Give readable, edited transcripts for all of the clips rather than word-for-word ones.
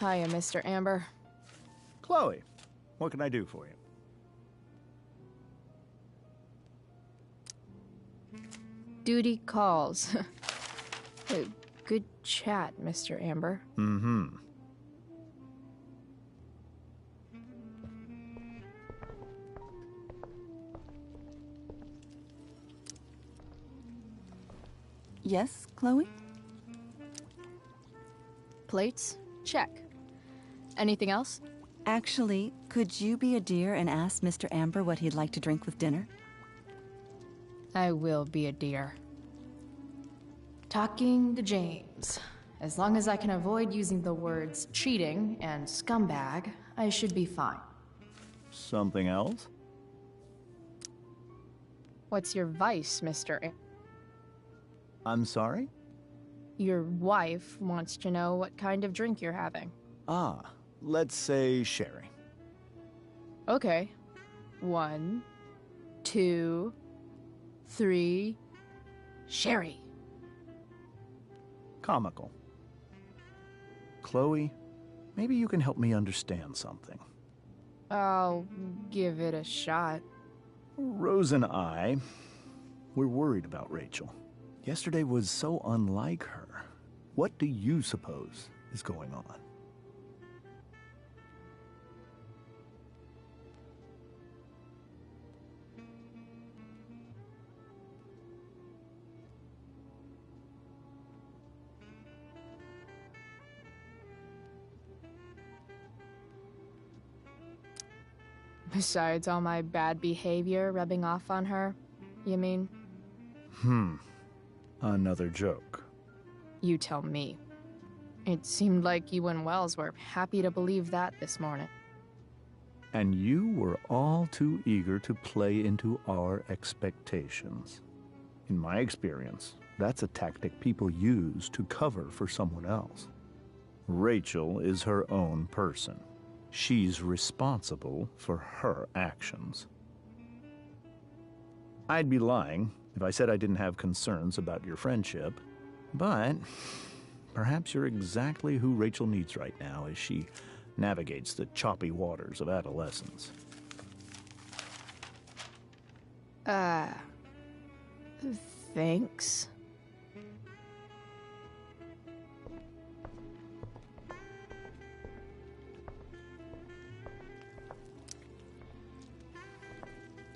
Hiya, Mr. Amber. Chloe, what can I do for you? Duty calls. Good chat, Mr. Amber. Mm-hmm. Yes, Chloe? Plates? Check. Anything else? Actually, could you be a dear and ask Mr. Amber what he'd like to drink with dinner? I will be a dear. Talking to James. As long as I can avoid using the words cheating and scumbag, I should be fine. Something else? What's your vice, Mr. I'm sorry? Your wife wants to know what kind of drink you're having. Ah, let's say sherry. Okay. 1, 2, 3... Sherry. Comical. Chloe, maybe you can help me understand something. I'll give it a shot. Rose and I, we're worried about Rachel. Yesterday was so unlike her. What do you suppose is going on? Besides all my bad behavior rubbing off on her, you mean? Another joke. You tell me. It seemed like you and Wells were happy to believe that this morning. And you were all too eager to play into our expectations. In my experience, that's a tactic people use to cover for someone else. Rachel is her own person. She's responsible for her actions. I'd be lying if I said I didn't have concerns about your friendship, but perhaps you're exactly who Rachel needs right now as she navigates the choppy waters of adolescence. Thanks.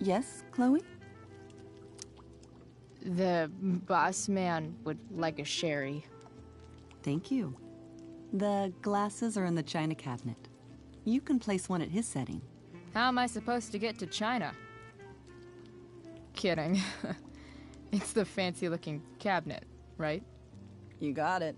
Yes, Chloe? The boss man would like a sherry. Thank you. The glasses are in the china cabinet. You can place one at his setting. How am I supposed to get to China? Kidding. It's the fancy-looking cabinet, right? You got it.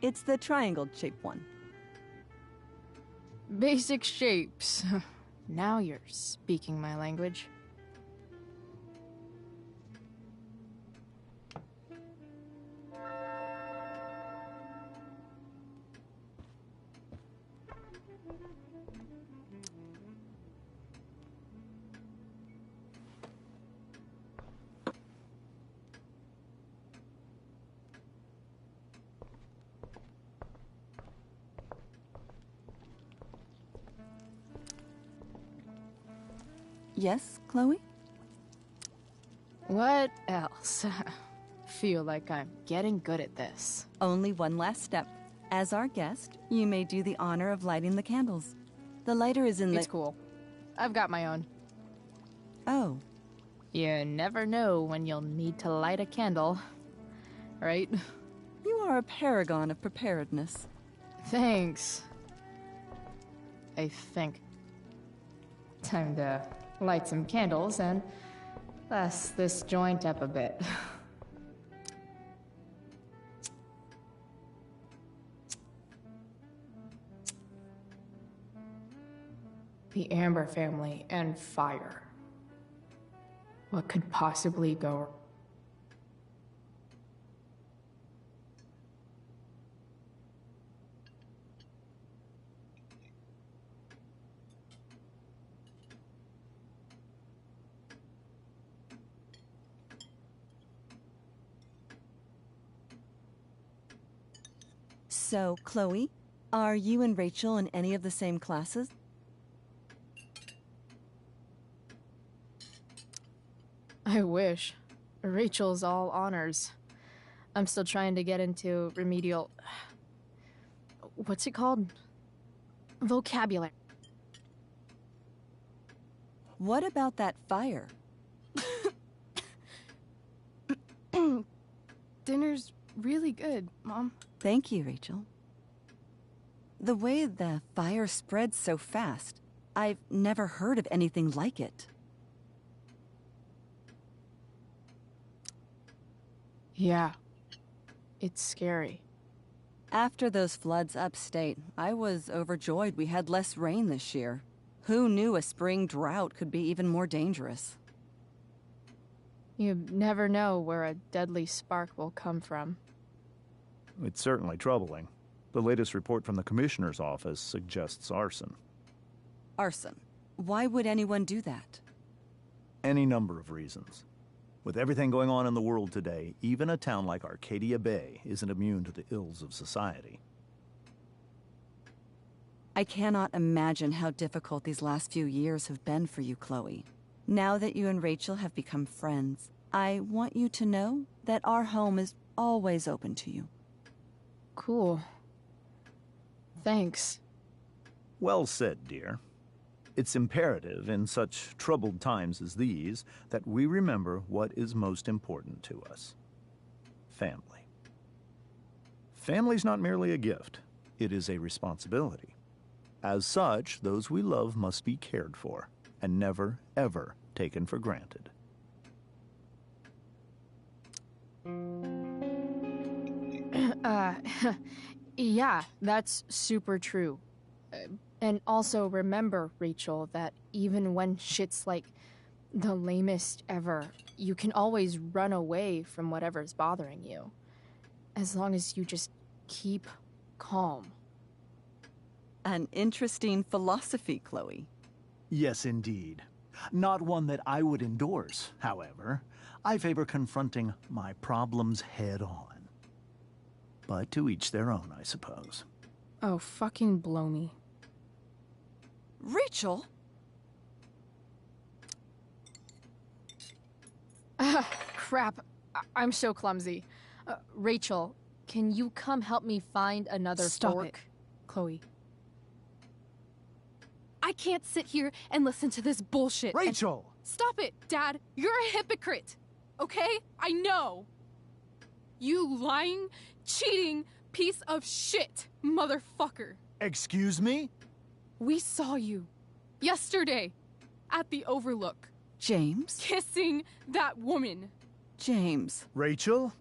It's the triangle-shaped one. Basic shapes. Now you're speaking my language. Yes, Chloe? What else? Feel like I'm getting good at this. Only one last step. As our guest, you may do the honor of lighting the candles. The lighter is in the... It's cool. I've got my own. Oh. You never know when you'll need to light a candle, right? You are a paragon of preparedness. Thanks. I think. Time to light some candles and bless this joint up a bit. The Amber family and fire. What could possibly go wrong? So, Chloe, are you and Rachel in any of the same classes? I wish. Rachel's all honors. I'm still trying to get into remedial... What's it called? Vocabulary. What about that fire? Dinner's really good, Mom. Thank you, Rachel. The way the fire spreads so fast, I've never heard of anything like it. Yeah. It's scary. After those floods upstate, I was overjoyed we had less rain this year. Who knew a spring drought could be even more dangerous? You never know where a deadly spark will come from. It's certainly troubling. The latest report from the Commissioner's office suggests arson. Arson. Why would anyone do that? Any number of reasons. With everything going on in the world today, even a town like Arcadia Bay isn't immune to the ills of society. I cannot imagine how difficult these last few years have been for you, Chloe. Now that you and Rachel have become friends, I want you to know that our home is always open to you. Cool. Thanks. Well said, dear. It's imperative in such troubled times as these that we remember what is most important to us. Family. Family's not merely a gift, it is a responsibility. As such, those we love must be cared for and never, ever taken for granted. Yeah, that's super true. And also remember, Rachel, that even when shit's like the lamest ever, you can always run away from whatever's bothering you. As long as you just keep calm. An interesting philosophy, Chloe. Yes, indeed. Not one that I would endorse, however. I favor confronting my problems head on. But to each their own, I suppose. Oh, fucking blow me. Rachel? Crap. I'm so clumsy. Rachel, can you come help me find another Stop fork? it, Chloe. I can't sit here and listen to this bullshit. Rachel! Stop it, Dad. You're a hypocrite. Okay? I know. You lying, cheating piece of shit, motherfucker. Excuse me? We saw you yesterday at the Overlook James? kissing that woman. James. Rachel?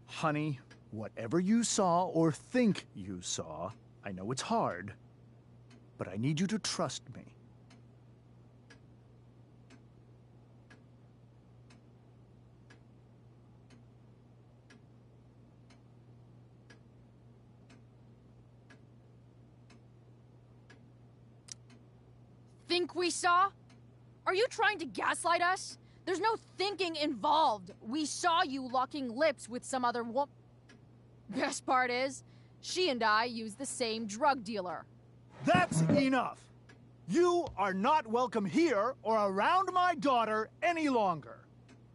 Honey, whatever you saw or think you saw, I know it's hard, but I need you to trust me. Think we saw? Are you trying to gaslight us? There's no thinking involved. We saw you locking lips with some other woman. Best part is, she and I used the same drug dealer. That's enough! You are not welcome here or around my daughter any longer.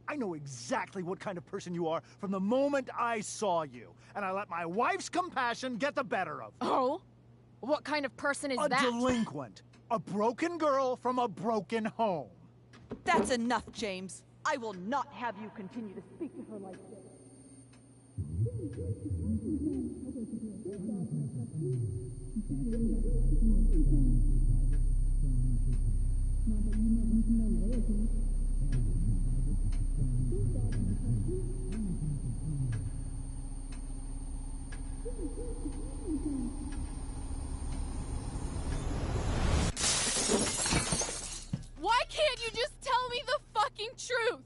I know exactly what kind of person you are from the moment I saw you, and I let my wife's compassion get the better of me. Oh? What kind of person is A that? delinquent. A broken girl from a broken home. That's enough, James. I will not have you continue to speak to her like this. Why can't you just tell me the fucking truth?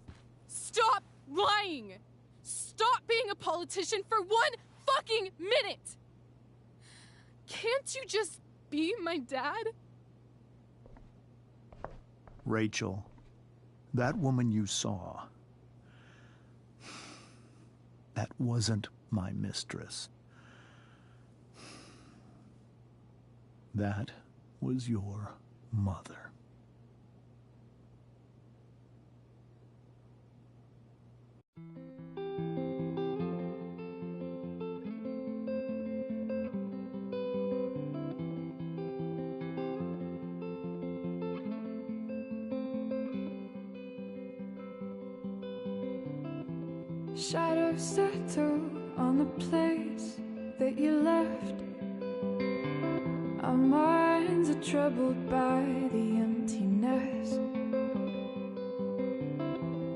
Stop lying. Stop being a politician for 1 fucking minute. Can't you just be my dad? Rachel, that woman you saw, that wasn't my mistress. That was your mother. Shadows settle on the place that you left. Our minds are troubled by the emptiness.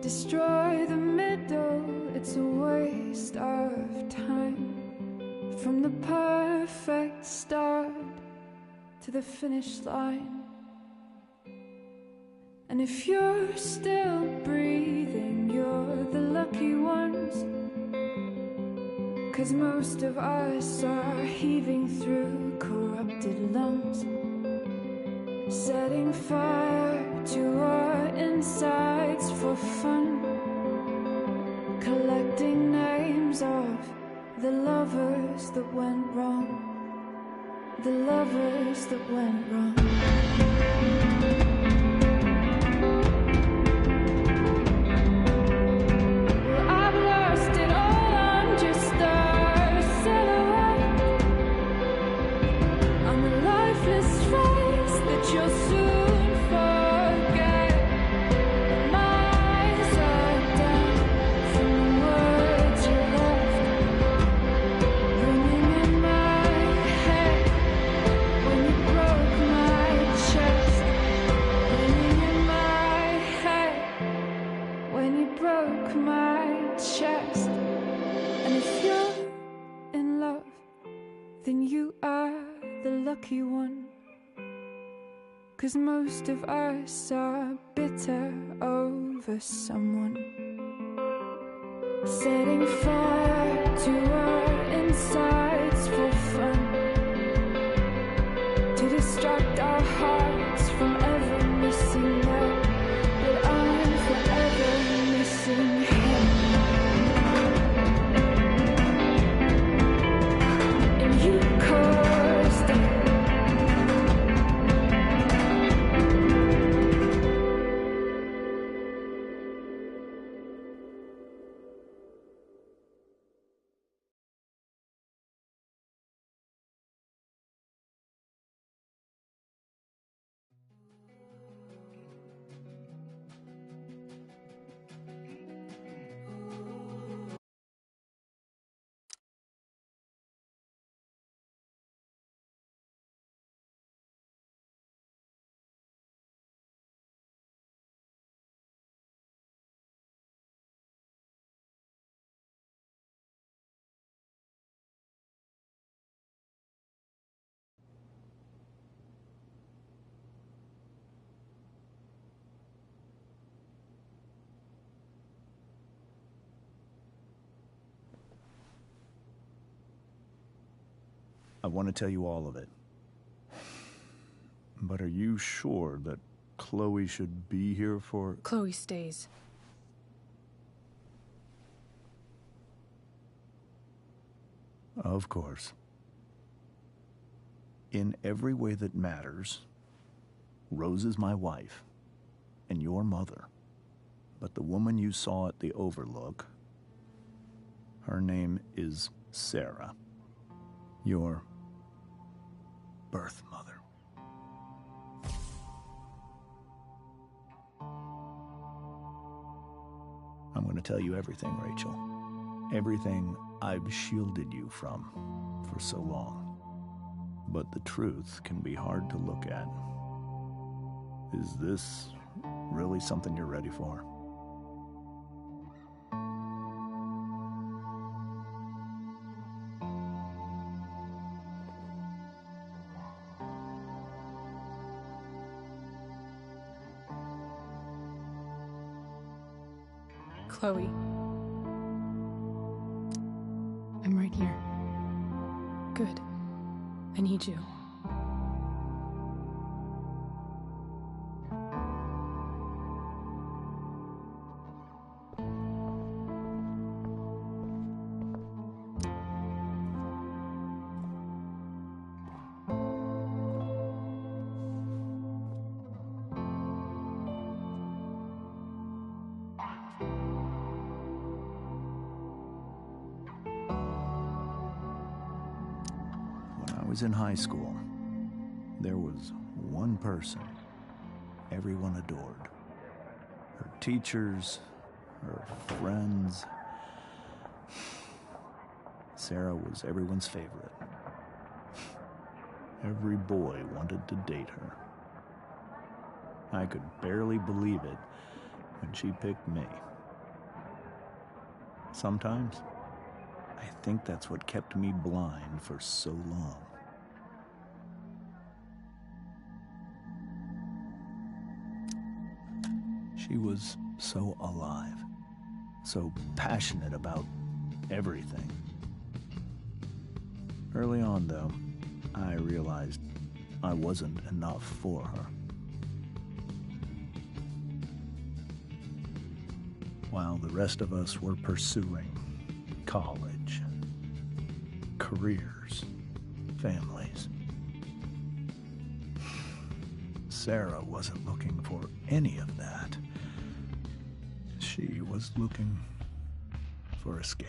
Destroy the middle, it's a waste of time. From the perfect start to the finish line. And if you're still breathing, you're the lucky ones. 'Cause most of us are heaving through corrupted lungs, setting fire to our insides for fun, collecting names of the lovers that went wrong, the lovers that went wrong. Lucky one, 'cause most of us are bitter over someone, setting fire to our insides for fun, to distract our hearts from ever missing that. But I'm forever missing him. And you caused it. I want to tell you all of it. But are you sure that Chloe should be here for... Chloe stays. Of course. In every way that matters, Rose is my wife and your mother. But the woman you saw at the Overlook, her name is Sarah. Your birth mother. I'm going to tell you everything, Rachel. Everything I've shielded you from for so long. But the truth can be hard to look at. Is this really something you're ready for? Chloe. I'm right here. Good. I need you. was in high school, there was one person everyone adored. Her teachers, her friends. Sarah was everyone's favorite. Every boy wanted to date her. I could barely believe it when she picked me. Sometimes, I think that's what kept me blind for so long. She was so alive, so passionate about everything. Early on, though, I realized I wasn't enough for her. While the rest of us were pursuing college, careers, families, Sarah wasn't looking for any of that. She was looking for escape.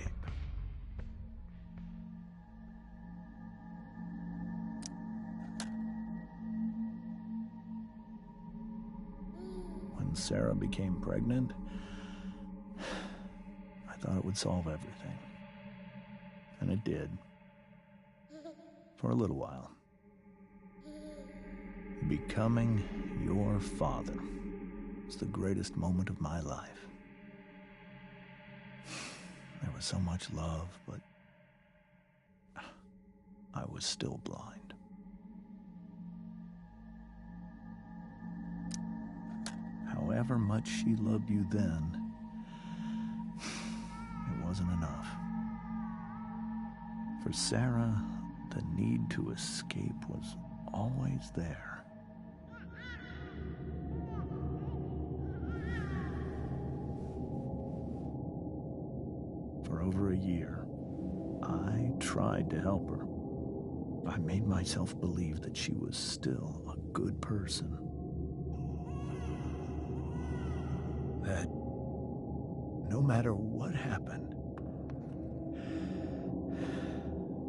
When Sarah became pregnant, I thought it would solve everything. And it did. For a little while. Becoming your father was the greatest moment of my life. There was so much love, but I was still blind. However much she loved you then, it wasn't enough. For Sarah, the need to escape was always there. For over a year, I tried to help her. I made myself believe that she was still a good person. That no matter what happened,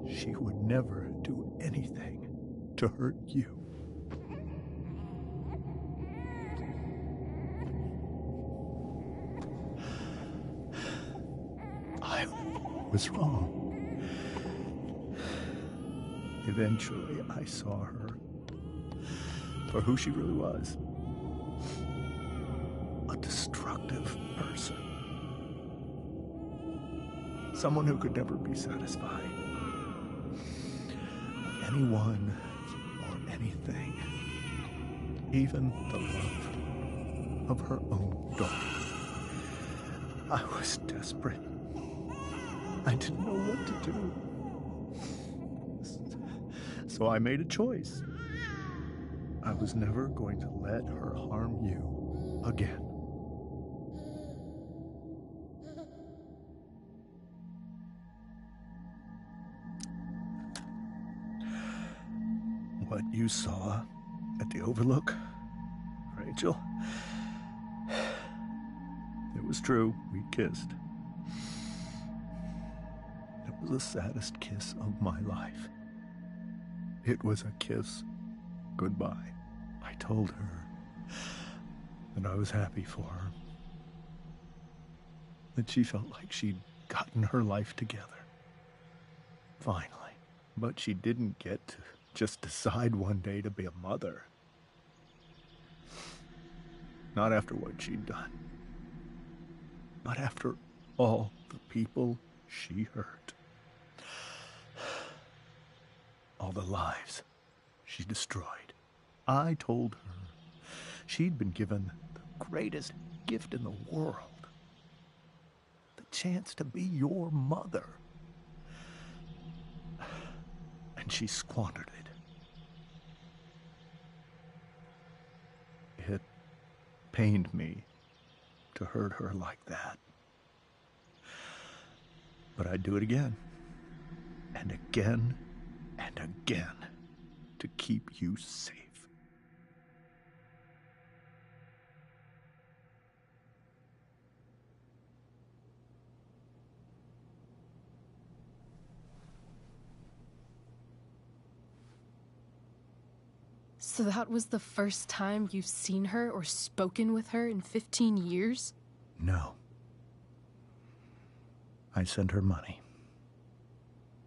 she would never do anything to hurt you. I was wrong. Eventually, I saw her for who she really was. A destructive person. Someone who could never be satisfied. Anyone or anything. Even the love of her own daughter. I was desperate. I didn't know what to do. So I made a choice. I was never going to let her harm you again. What you saw at the Overlook, Rachel, it was true. We kissed. It was the saddest kiss of my life. It was a kiss goodbye. I told her that I was happy for her. That she felt like she'd gotten her life together. Finally. But she didn't get to just decide one day to be a mother. Not after what she'd done. But after all the people she hurt. All the lives she destroyed. I told her she'd been given the greatest gift in the world. The chance to be your mother. And she squandered it. It pained me to hurt her like that. But I'd do it again. And again. And again, to keep you safe. So that was the first time you've seen her or spoken with her in 15 years? No. I send her money.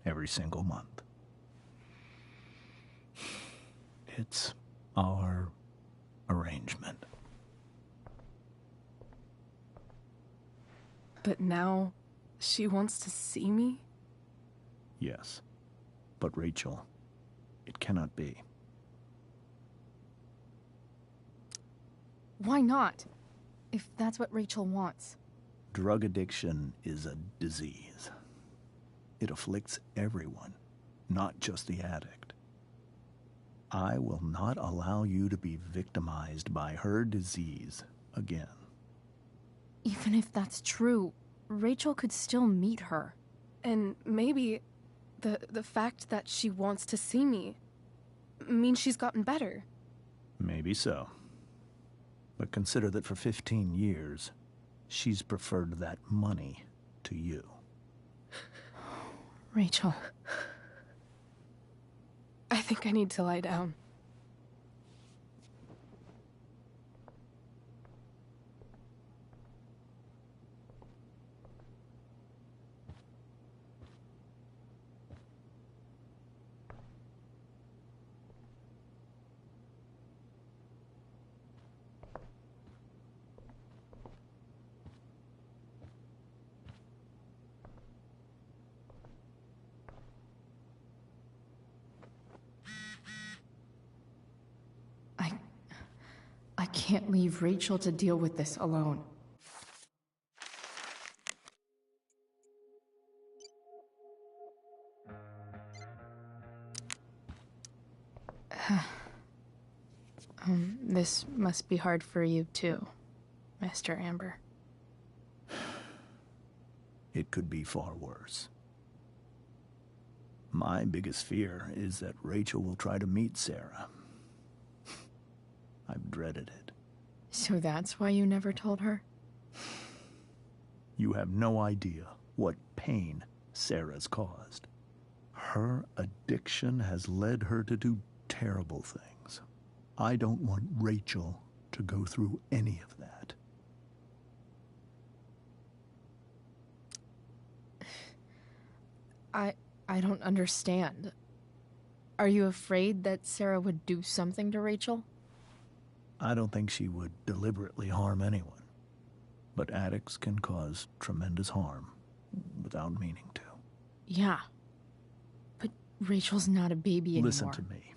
Every single month. It's our arrangement. But now, she wants to see me? Yes. But Rachel, it cannot be. Why not? If that's what Rachel wants. Drug addiction is a disease. It afflicts everyone, not just the addict. I will not allow you to be victimized by her disease again. Even if that's true, Rachel could still meet her. And maybe the fact that she wants to see me means she's gotten better. Maybe so. But consider that for 15 years, she's preferred that money to you. Rachel. I think I need to lie down. I can't leave Rachel to deal with this alone. This must be hard for you too, Mr. Amber. It could be far worse. My biggest fear is that Rachel will try to meet Sarah. I've dreaded it. So that's why you never told her? You have no idea what pain Sarah's caused. Her addiction has led her to do terrible things. I don't want Rachel to go through any of that. I don't understand. Are you afraid that Sarah would do something to Rachel? I don't think she would deliberately harm anyone. But addicts can cause tremendous harm without meaning to. Yeah. But Rachel's not a baby anymore. Listen to me.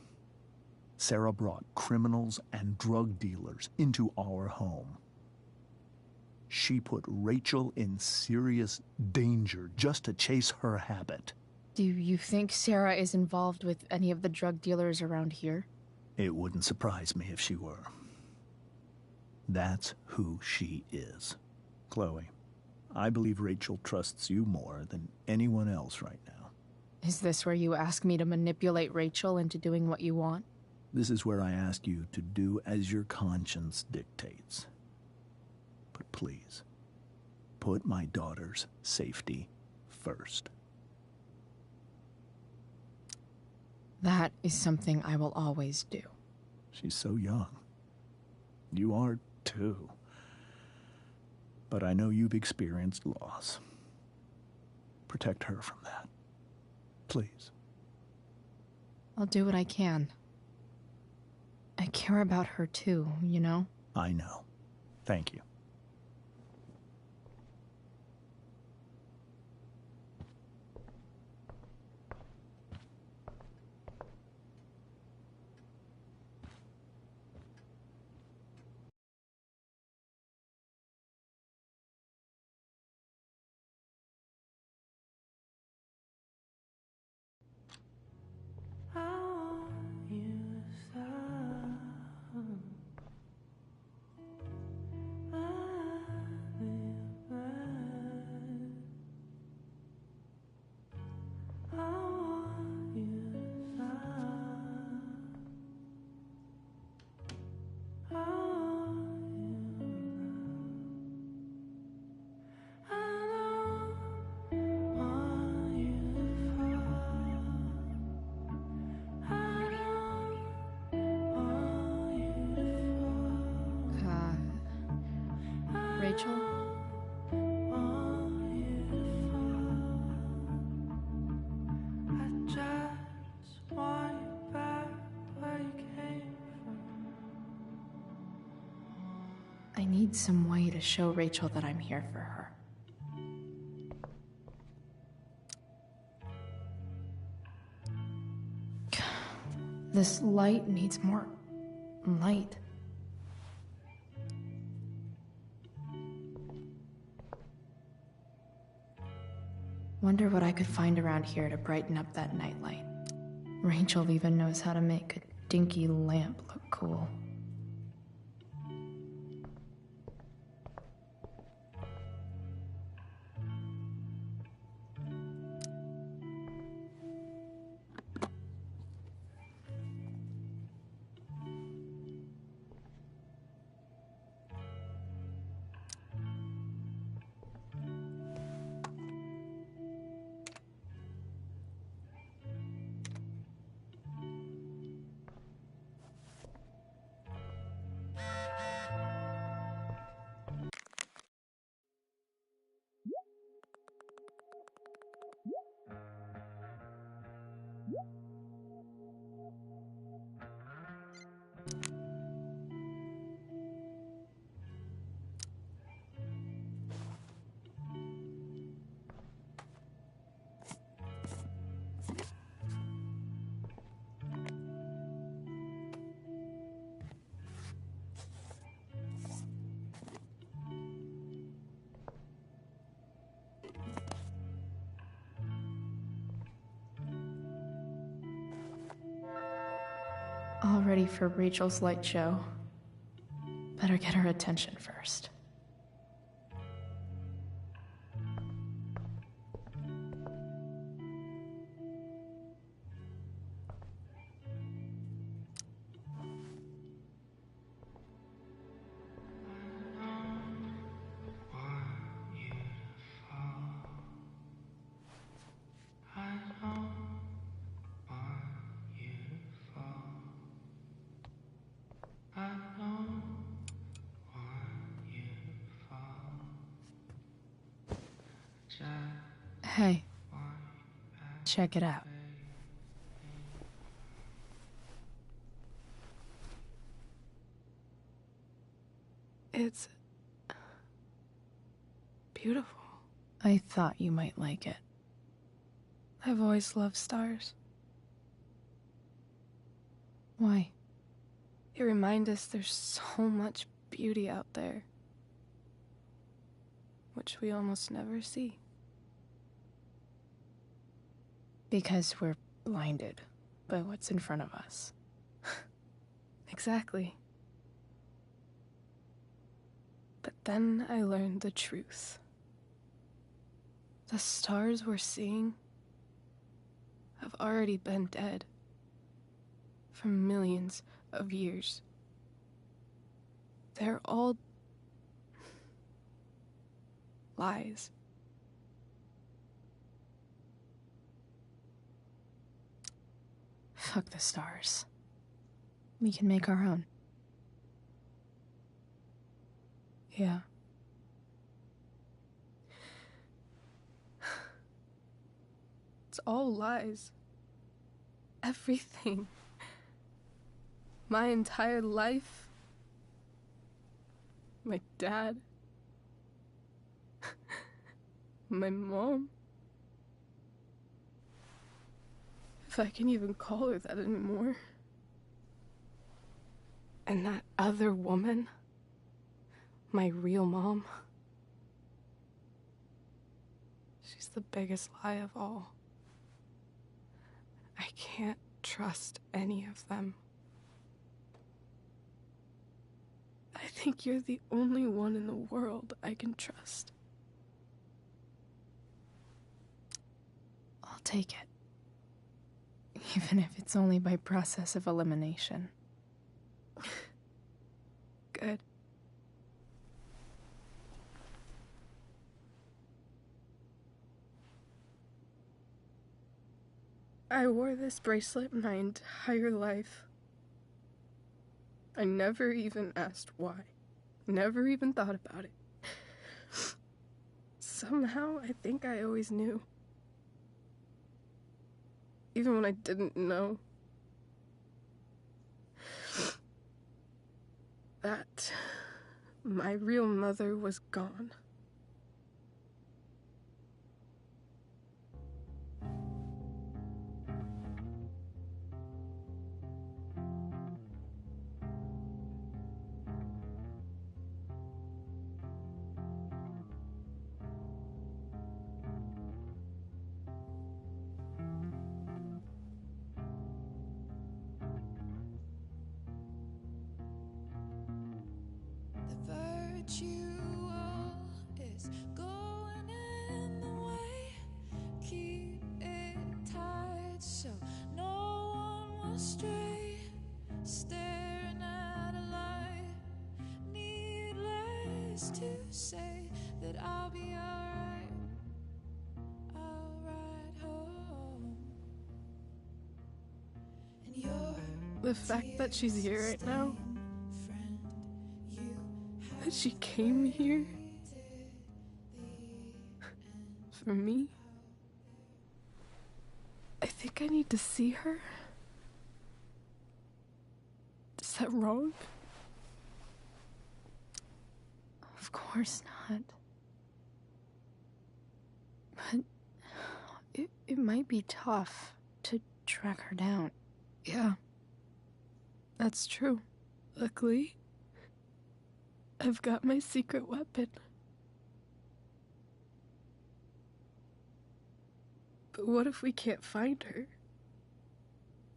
Sarah brought criminals and drug dealers into our home. She put Rachel in serious danger just to chase her habit. Do you think Sarah is involved with any of the drug dealers around here? It wouldn't surprise me if she were. That's who she is. Chloe, I believe Rachel trusts you more than anyone else right now. Is this where you ask me to manipulate Rachel into doing what you want? This is where I ask you to do as your conscience dictates. But please, put my daughter's safety first. That is something I will always do. She's so young. You are too. But I know you've experienced loss. Protect her from that. Please. I'll do what I can. I care about her too, you know? I know. Thank you. Rachel? I need some way to show Rachel that I'm here for her. This light needs more light. Wonder what I could find around here to brighten up that nightlight. Rachel even knows how to make a dinky lamp look cool. All ready for Rachel's light show. Better get her attention first. Hey, check it out. It's beautiful. I thought you might like it. I've always loved stars. Why? They remind us there's so much beauty out there, which we almost never see. Because we're blinded by what's in front of us. Exactly. But then I learned the truth. The stars we're seeing have already been dead for millions of years. They're all lies. Fuck the stars. We can make our own. Yeah. It's all lies. Everything. My entire life. My dad. My mom. If I can even call her that anymore. And that other woman. My real mom. She's the biggest lie of all. I can't trust any of them. I think you're the only one in the world I can trust. I'll take it. Even if it's only by process of elimination. Good. I wore this bracelet my entire life. I never even asked why. Never even thought about it. Somehow, I think I always knew. Even when I didn't know. That my real mother was gone. Virtual is going in the way. Keep it tight so no one will stray. Staring at a light. Needless to say that I'll be alright. I'll ride home. And The fact that she's here right now, that she came here for me, I think I need to see her. Is that wrong? Of course not. But it might be tough to track her down. Yeah, that's true. Luckily, I've got my secret weapon. But what if we can't find her?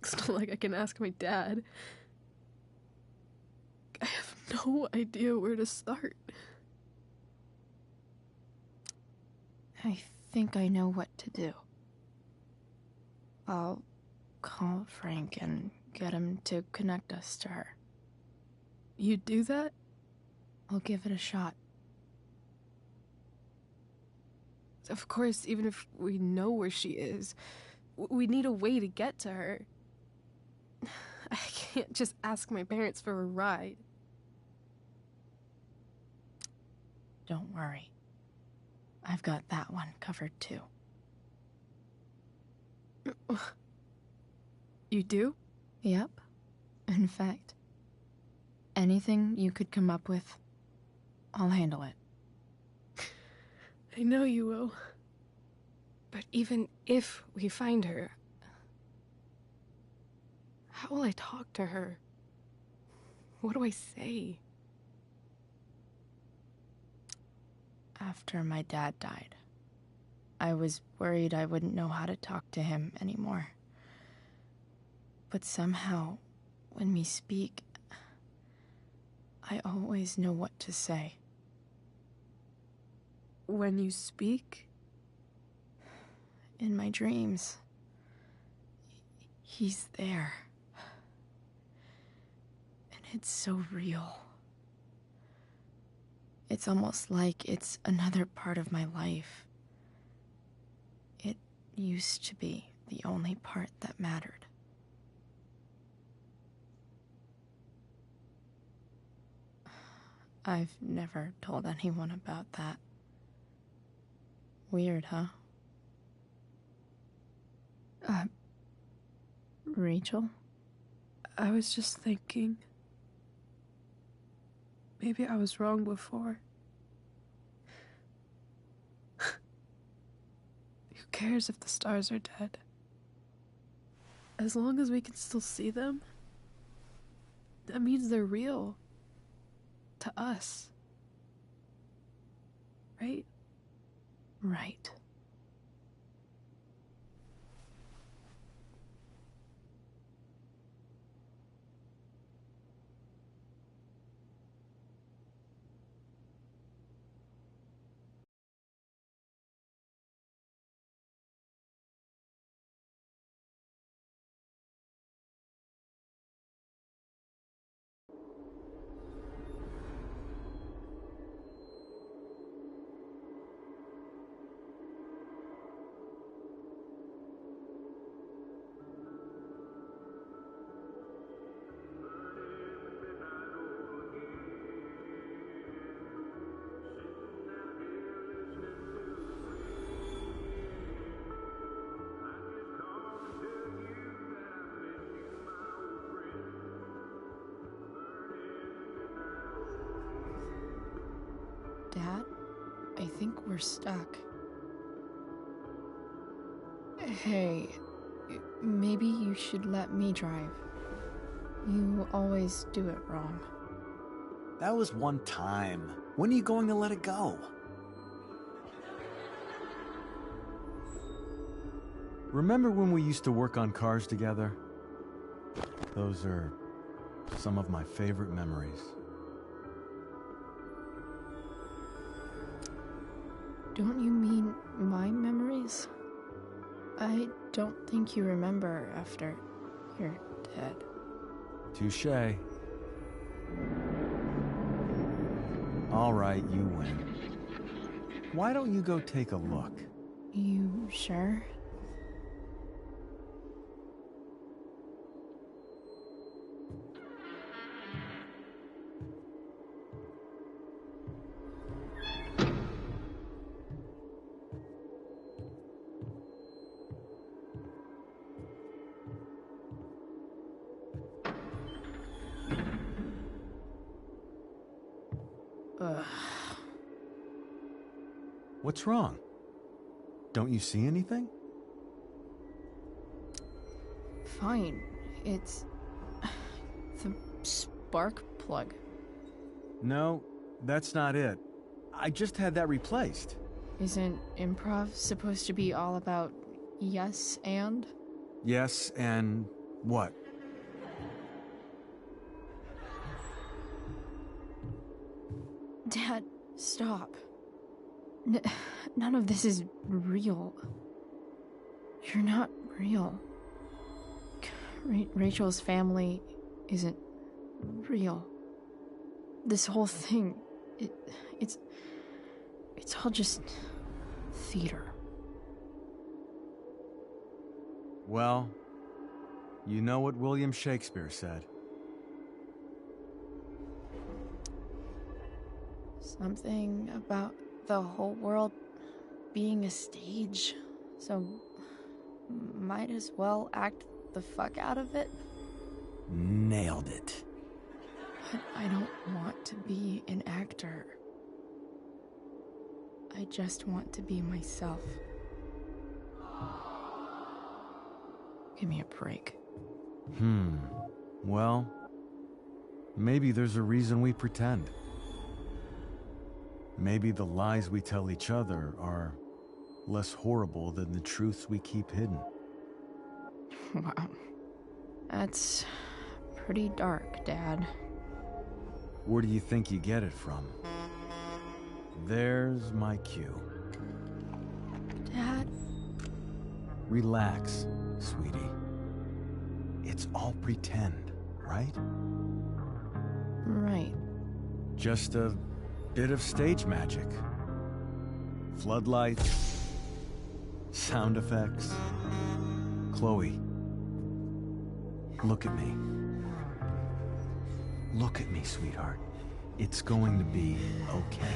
It's not like I can ask my dad. I have no idea where to start. I think I know what to do. I'll call Frank and get him to connect us to her. You'd do that? I'll give it a shot. Of course, even if we know where she is, we need a way to get to her. I can't just ask my parents for a ride. Don't worry. I've got that one covered too. You do? Yep. In fact, anything you could come up with, I'll handle it. I know you will. But even if we find her, how will I talk to her? What do I say? After my dad died, I was worried I wouldn't know how to talk to him anymore. But somehow, when we speak, I always know what to say. When you speak? In my dreams, he's there. And it's so real. It's almost like it's another part of my life. It used to be the only part that mattered. I've never told anyone about that. Weird, huh? Rachel? I was just thinking. Maybe I was wrong before. Who cares if the stars are dead? As long as we can still see them, that means they're real. To us. Right? Right. we're stuck. Hey, maybe you should let me drive. You always do it wrong. That was one time. When are you going to let it go? Remember when we used to work on cars together? Those are some of my favorite memories. Don't you mean my memories? I don't think you remember after you're dead. Touché. All right, you win. Why don't you go take a look? You sure? Ugh. What's wrong? Don't you see anything? Fine. It's the spark plug. No, that's not it. I just had that replaced. Isn't improv supposed to be all about yes and? Yes, and what? Dad, stop. None of this is real. You're not real. Rachel's family isn't real. This whole thing, it's all just theater. Well, you know what William Shakespeare said. Something about the whole world being a stage, so might as well act the fuck out of it. Nailed it. But I don't want to be an actor. I just want to be myself. Give me a break. Well, maybe there's a reason we pretend. Maybe the lies we tell each other are less horrible than the truths we keep hidden. Wow. That's pretty dark, Dad. Where do you think you get it from? There's my cue. Dad? Relax, sweetie. It's all pretend, right? Right. Just a bit of stage magic. Floodlights, sound effects. Chloe, look at me. Look at me, sweetheart. It's going to be okay.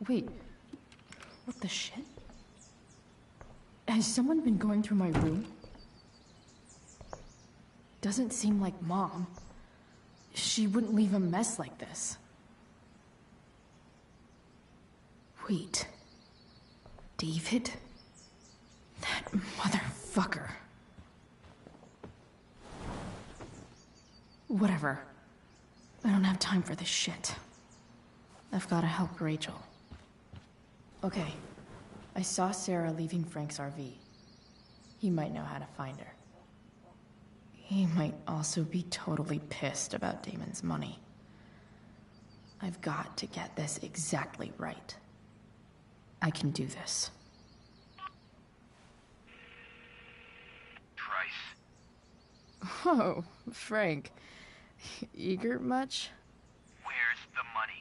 Wait, what the shit? Has someone been going through my room? Doesn't seem like Mom. She wouldn't leave a mess like this. Wait. David? That motherfucker. Whatever. I don't have time for this shit. I've gotta help Rachel. Okay. I saw Sarah leaving Frank's RV. He might know how to find her. He might also be totally pissed about Damon's money. I've got to get this exactly right. I can do this. Price. Oh, Frank. Eager much? Where's the money?